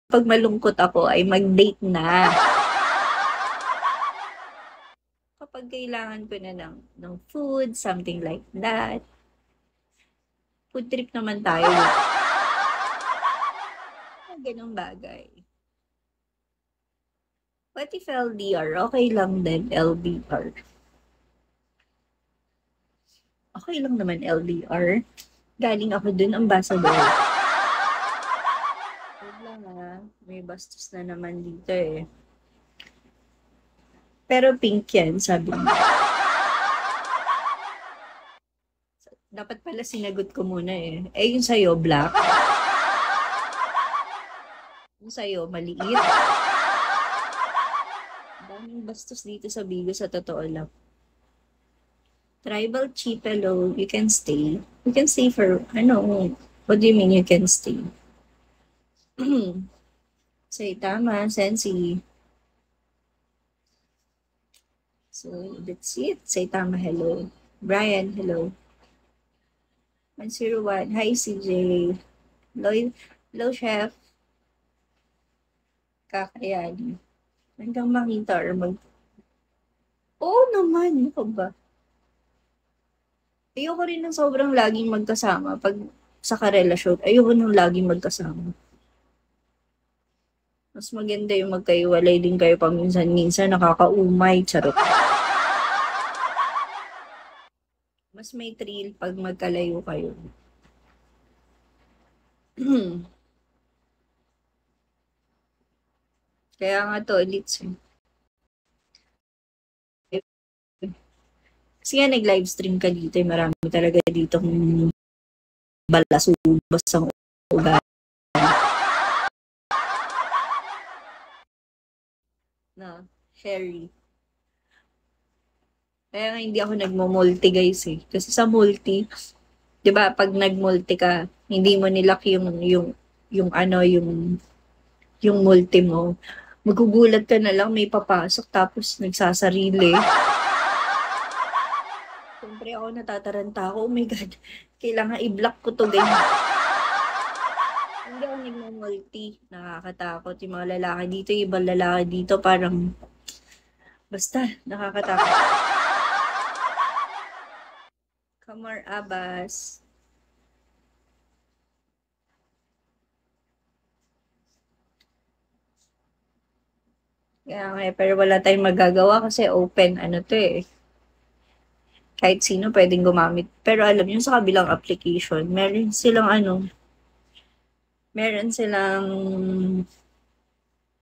pag malungkot ako ay mag-date na. Kapag kailangan ko na ng food, something like that. Food trip naman tayo. Ganong bagay. What if LDR? Okay lang din, LDR. Okay lang naman, LDR. Galing ako dun, ambassador. Wait lang may bastos na naman dito eh. Pero pink yan, sabi mo. Dapat pala sinagot ko muna eh. Eh, yung sa'yo, black. Yung sa'yo, maliit. Daming bastos dito sa Bigo, sa totoo lang. Tribal cheap, hello, you can stay. You can stay for, what do you mean you can stay? Say, tama, Sensi. So, that's it. Say, tama, hello. Brian, hello. 101. Hi, CJ. Hello, chef. Kakayan. Hanggang makita or Oo naman, ano ba? Ayoko rin ng sobrang laging magkasama pag sa karelasyon. Ayoko nang laging magkasama. Mas maganda yung magkaiwalay din kayo paminsan-minsan, nakakaumay, charot. Mas may thrill pag magkalayo kayo. Kaya nga to, elits. Kasi nga nag-livestream ka dito, marami talaga dito kung balasubas ang ugali. Na, Sherry. Kaya nga hindi ako nagmo-multi guys eh. Kasi sa multi, 'di ba, pag nag-multi ka, hindi mo nilock yung multi mo. Magugulat ka na lang may papasok tapos nagsasarili. Siyempre ako natataranta ako, oh my God, kailangan i-block ko to ganyan. Hindi ako nagmo-multi, nakakatakot yung mga lalaki dito, yung ibang lalaki dito parang basta nakakatakot. Kamar Abbas. Kaya nga, pero wala tayong magagawa kasi open, to eh. Kahit sino pwedeng gumamit. Pero alam niyo sa kabilang application, meron silang